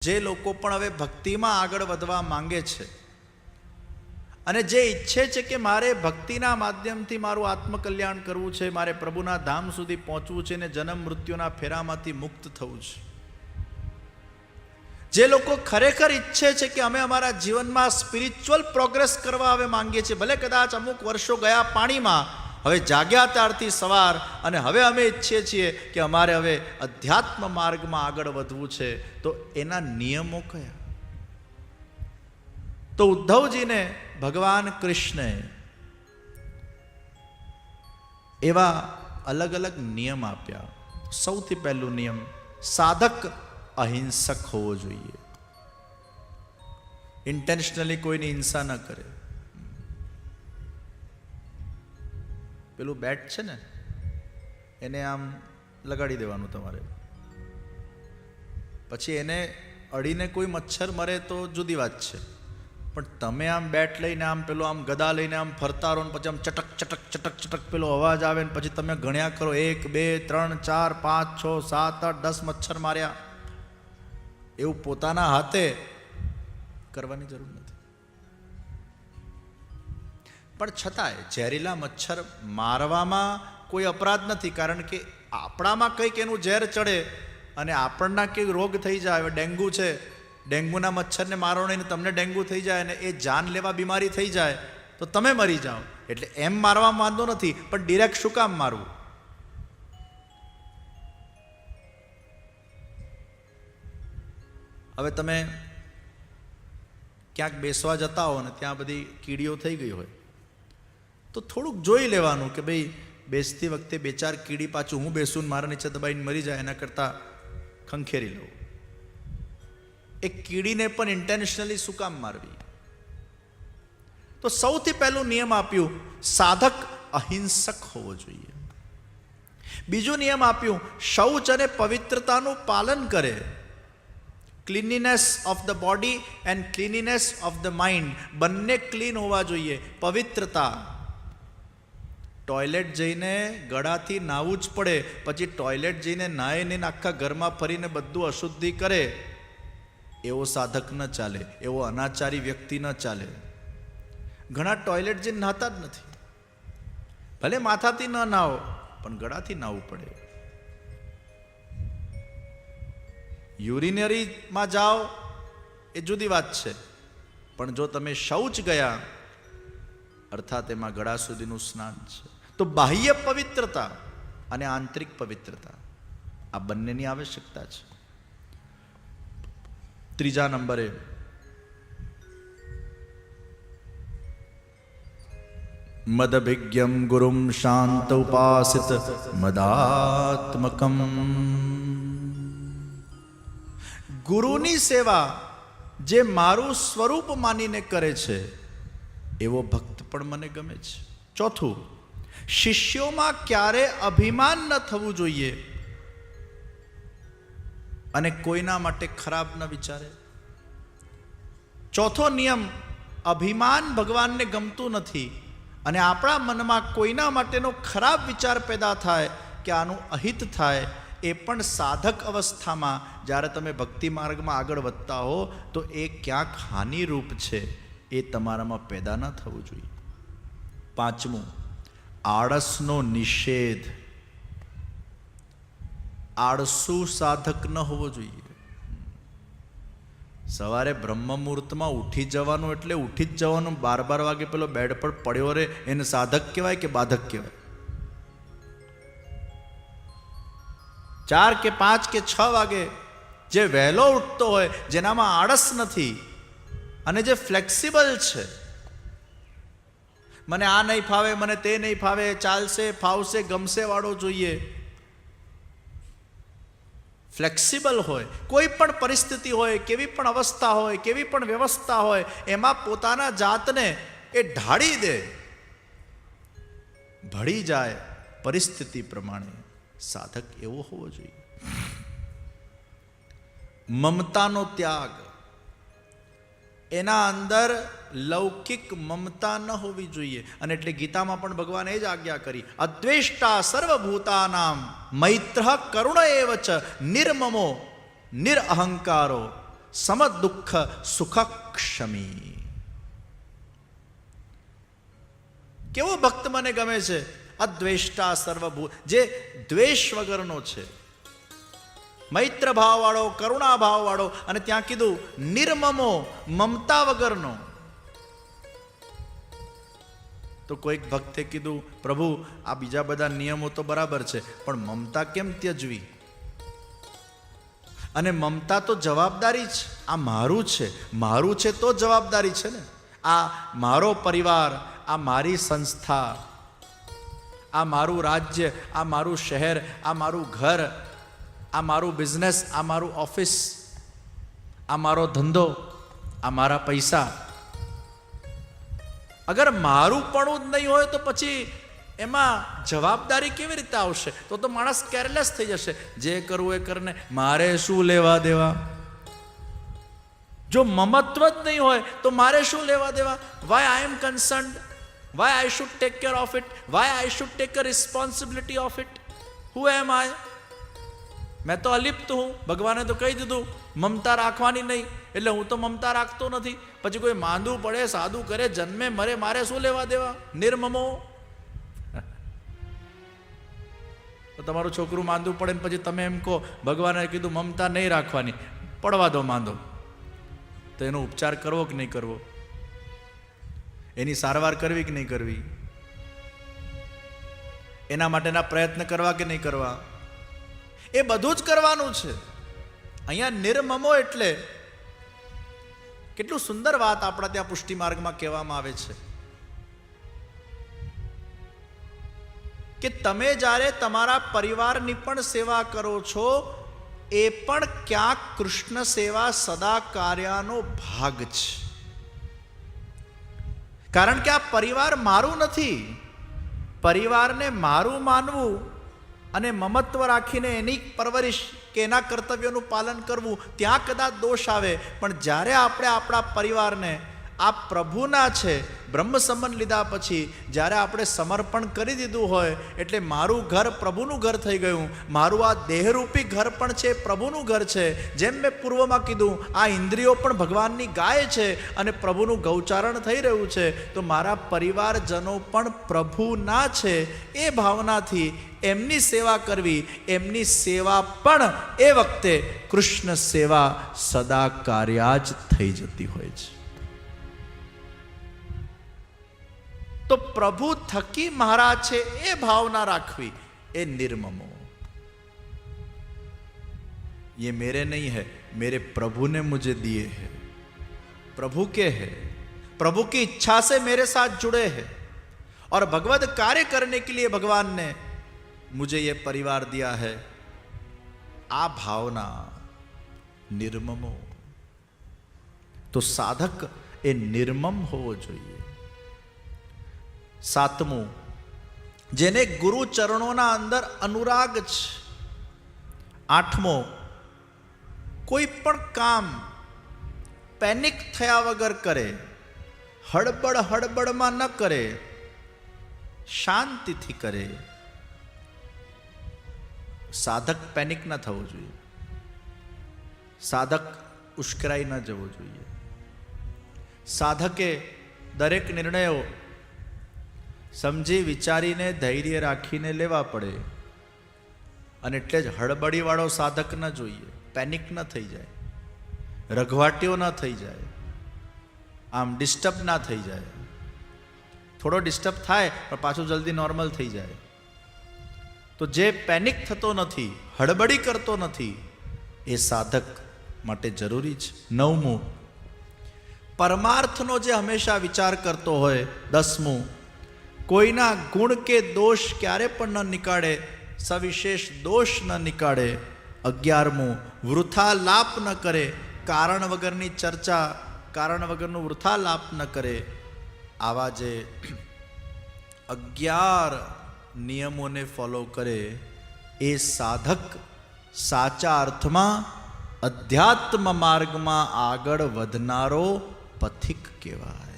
જે લોકો પણ હવે ભક્તિમાં આગળ વધવા માંગે છે અને જે ઈચ્છે છે કે મારે ભક્તિના માધ્યમથી મારું આત્મકલ્યાણ કરવું છે, મારે પ્રભુના ધામ સુધી પહોંચવું છે ને જન્મ મૃત્યુના ફેરામાંથી મુક્ત થવું છે, જે લોકો ખરેખર ઈચ્છે છે કે અમે અમારા જીવનમાં સ્પિરિચ્યુઅલ પ્રોગ્રેસ કરવા હવે માંગીએ છીએ, ભલે કદાચ અમુક વર્ષો ગયા પાણીમાં, હવે જાગ્યા ત્યારથી સવાર, અને હવે અમે ઈચ્છીએ છીએ કે અમારે હવે અધ્યાત્મ માર્ગમાં આગળ વધવું છે, તો એના નિયમો કયા? તો ઉદ્ધવજીને ભગવાન કૃષ્ણે એવા અલગ અલગ નિયમ આપ્યા. સૌથી પહેલું નિયમ, સાધક અહિંસક હોવો જોઈએ. ઇન્ટેન્શનલી કોઈની હિંસા ન કરે. પેલું બેટ છે ને, એને આમ લગાડી દેવાનું તમારે, પછી એને અડીને કોઈ મચ્છર મરે તો જુદી વાત છે, પણ તમે આમ બેટ લઈને આમ પેલો આમ ગદા લઈને આમ ફરતા રહો ને પછી આમ ચટક ચટક ચટક ચટક પેલો અવાજ આવે ને પછી તમે ગણ્યા કરો 1 2 3 4 5 6 7 8 10 મચ્છર માર્યા, એવું પોતાના હાથે કરવાની જરૂર નથી. પણ છતાંય ઝેરીલા મચ્છર મારવામાં કોઈ અપરાધ નથી, કારણ કે આપણામાં કંઈક એનું ઝેર ચડે અને આપણના કંઈક રોગ થઈ જાય. હવે ડેન્ગ્યુ છે, ડેન્ગ્યુના મચ્છરને મારો નહીં, તમને ડેન્ગ્યુ થઈ જાય અને એ જાનલેવા બીમારી થઈ જાય તો તમે મરી જાઓ. એટલે એમ મારવામાં વાંધો નથી, પણ ડિરેક્ટ શું કામ મારવું? હવે તમે ક્યાંક બેસવા જતા હો ને ત્યાં બધી કીડીઓ થઈ ગઈ હોય તો થોડુંક જોઈ લેવાનું કે ભાઈ બેસતી વખતે 2-4 કીડી પાછું હું બેસું મારા નીચે દબાઈને મરી જાય એના કરતાં ખંખેરી લઉં. એક કીડીને પણ ઇન્ટેન્શનલી શું કામ મારવી? તો સૌથી પહેલું નિયમ આપ્યું, સાધક અહિંસક હોવો જોઈએ. બીજું નિયમ આપ્યું, શૌચ અને પવિત્રતાનું પાલન કરે. Cleanliness of the body and cleanliness of the mind, બંને ક્લીન હોવા જોઈએ. પવિત્રતા, ટોયલેટ જઈને ગળાથી નાવું જ પડે, પછી ટોયલેટ જઈને નાહીને આખા ઘરમાં ફરીને બધું અશુદ્ધિ કરે, એવો સાધક ન ચાલે, એવો અનાચારી વ્યક્તિ ન ચાલે. ઘણા ટોયલેટ જઈને નહાતા જ નથી, ભલે માથાથી ન નાહો પણ ગળાથી નાહવું પડે. યુરિનરીમાં જાઓ એ જુદી વાત છે, પણ જો તમે શૌચ ગયા અર્થાત એમાં ગળા સુધીનું સ્નાન છે. તો બાહ્ય પવિત્રતા અને આંતરિક પવિત્રતા, આ બંનેની આવશ્યકતા છે. ત્રીજા નંબરે મદભિજ્ઞમ ગુરુમ શાંત ઉપાસિત મદાત્મકમ. ગુરુની સેવા જે મારું સ્વરૂપ માનીને કરે છે એવો ભક્ત પણ મને ગમે છે. ચોથું, શિષ્યોમાં ક્યારે અભિમાન ન થવું જોઈએ અને કોઈના માટે ખરાબ ન વિચારે. ચોથો નિયમ, અભિમાન ભગવાનને ગમતું નથી અને આપણા મનમાં કોઈના માટેનો ખરાબ વિચાર પેદા થાય કે આનું અહિત થાય, એ પણ સાધક અવસ્થામાં જ્યારે તમે ભક્તિ માર્ગમાં આગળ વધતા હો તો એ ક્યાંક હાનિરૂપ છે, એ તમારામાં પેદા ન થવું જોઈએ. પાંચમું, આળસનો નિષેધ. આળસુ સાધક ન હોવો જોઈએ. સવારે બ્રહ્મ મુહૂર્તમાં ઉઠી જવાનું એટલે ઉઠી જ જવાનું, 12 વાગે પેલો બેડ પર પડ્યો રહે એને સાધક કહેવાય કે બાધક કહેવાય? 4 કે 5 કે 6 વાગે જે વહેલો ઉઠતો હોય, જેનામાં આળસ નથી અને જે ફ્લેક્સિબલ છે, મને આ નહીં ફાવે, મને તે નહીં ફાવે, ચાલશે ફાવશે ગમશે વાળો જોઈએ. ફ્લેક્સિબલ હોય, કોઈ પણ પરિસ્થિતિ હોય, કેવી પણ અવસ્થા હોય, કેવી પણ વ્યવસ્થા હોય, એમાં પોતાના જાતને એ ઢાળી દે, ભળી જાય પરિસ્થિતિ પ્રમાણે. સાધક એવો હોવો જોઈએ. મમતાનો ત્યાગ, એના અંદર લૌકિક મમતા ન હોવી જોઈએ. અને એટલે ગીતામાં પણ ભગવાને એ જ આજ્ઞા કરી, અદ્વેષ્ટા સર્વભૂતાનામ મૈત્રઃ કરુણ એવ ચ નિર્મમો નિરઅહંકારો સમ દુઃખ સુખ ક્ષમી. કેવો ભક્ત મને ગમે છે, અદ્વેષ્ટા સર્વભૂત, જે દ્વેષ વગરનો છે, મૈત્ર ભાવવાળો, કરુણા ભાવવાળો, અને ત્યાં કીધું નિર્મમો, મમતા વગરનો. તો કોઈક ભક્તે કીધું, પ્રભુ આ બીજા બધા નિયમો તો બરાબર છે, પણ મમતા કેમ ત્યજવી? અને મમતા તો જવાબદારી છે. આ મારું છે, મારું છે તો જવાબદારી છે ને. આ મારો પરિવાર, આ મારી સંસ્થા, આ મારું રાજ્ય, આ મારું શહેર, આ મારું ઘર, આ મારું બિઝનેસ, આ મારું ઓફિસ, આ મારો ધંધો, આ મારા પૈસા. અગર મારું પણ જ નહીં હોય તો પછી એમાં જવાબદારી કેવી રીતે આવશે? તો માણસ કેરલેસ થઈ જશે. જે કરવું એ કરને, મારે શું લેવા દેવા? જો મમત્વ જ નહીં હોય તો મારે શું લેવા દેવા? Why I am concerned? Why I should take care of it? Why I should take a responsibility of it? Who am I? મેં તો અલિપ્ત હું. ભગવાને તો કહી દીધું મમતા રાખવાની નહીં, એટલે હું તો મમતા રાખતો નથી. પછી કોઈ માંદું પડે, સાદું કરે, જન્મે મરે, મારે શું લેવા દેવા? નિર્મમો. તો તમારું છોકરું માંદું પડે ને પછી તમે એમ કહો ભગવાને કીધું મમતા નહીં રાખવાની, પડવા દો માંદો. તો એનો ઉપચાર કરવો કે નહીં કરવો? એની સારવાર કરવી કે નહીં કરવી? એના માટેના પ્રયત્ન કરવા કે નહીં કરવા? એ બધું જ કરવાનું છે. અહીંયા નિર્મમો એટલે કેટલું સુંદર વાત આપણા ત્યાં પુષ્ટિ માર્ગમાં કહેવામાં આવે છે કે તમે જ્યારે તમારા પરિવારની પણ સેવા કરો છો, એ પણ ક્યાંક કૃષ્ણ સેવા સદા કાર્યનો ભાગ છે. કારણ કે આ પરિવાર મારું નથી. પરિવારને મારું માનવું અને મમત્વ રાખીને એની પરવરિશ કે એના કર્તવ્યોનું પાલન કરવું, ત્યાં કદાચ દોષ આવે. પણ જ્યારે આપણે આપણા પરિવારને આ પ્રભુના છે, બ્રહ્મ સંબંધ લીધા પછી જ્યારે આપણે સમર્પણ કરી દીધું હોય, એટલે મારું ઘર પ્રભુનું ઘર થઈ ગયું. મારું આ દેહરૂપી ઘર પણ છે, પ્રભુનું ઘર છે. જેમ મેં પૂર્વમાં કીધું, આ ઇન્દ્રિયો પણ ભગવાનની ગાય છે અને પ્રભુનું ગૌચારણ થઈ રહ્યું છે. તો મારા પરિવારજનો પણ પ્રભુના છે. એ ભાવનાથી એમની સેવા કરવી, એમની સેવા પણ એ વખતે કૃષ્ણ સેવા સદા કાર્યા જ થઈ જતી હોય છે. તો પ્રભુ થકી મહારાજ છે એ ભાવના રાખવી, એ નિર્મમો. ये मेरे नहीं है, मेरे प्रभु ने मुझे दिए हैं. प्रभु के हैं, प्रभु की इच्छा से मेरे साथ जुड़े हैं और भगवत कार्य करने के लिए भगवान ने मुझे ये परिवार दिया है. आ भावना निर्ममो. तो साधक એ નિર્મમ હોવો જોઈએ. સાતમું, જેને ગુરુ ચરણોના અંદર અનુરાગ છે. આઠમો, કોઈ પણ કામ પેનિક થયા વગર કરે, હડબડમાં ન કરે, શાંતિથી કરે. સાધક પેનિક ન થવું જોઈએ, સાધક ઉશ્કેરાઈ ન જવું જોઈએ. સાધકે દરેક નિર્ણયો સમજી વિચારીને ધૈર્ય રાખીને લેવા પડે. અને એટલે જ હળબડીવાળો સાધક ન જોઈએ, પેનિક ન થઈ જાય, રઘવાટીઓ ન થઈ જાય, આમ ડિસ્ટર્બ ના થઈ જાય. થોડો ડિસ્ટર્બ થાય પણ પાછું જલ્દી નોર્મલ થઈ જાય. તો જે પેનિક થતો નથી, હળબડી કરતો નથી, એ સાધક માટે જરૂરી છે. નવમું, પરમાર્થનો જે હંમેશા વિચાર કરતો હોય. દસમું, કોઈના ગુણ કે દોષ ક્યારે પણ ન નીકાળે, સવિશેષ દોષ ન નીકાળે. 11મું, વૃથા લાપ ન કરે, કારણ વગરની ચર્ચા, કારણ વગરનું વૃથા લાપ ન કરે. આવા જે 11 નિયમોને ફોલો કરે, એ સાધક સાચા અર્થમાં અધ્યાત્મ માર્ગમાં આગળ વધનારો પથિક કહેવાય.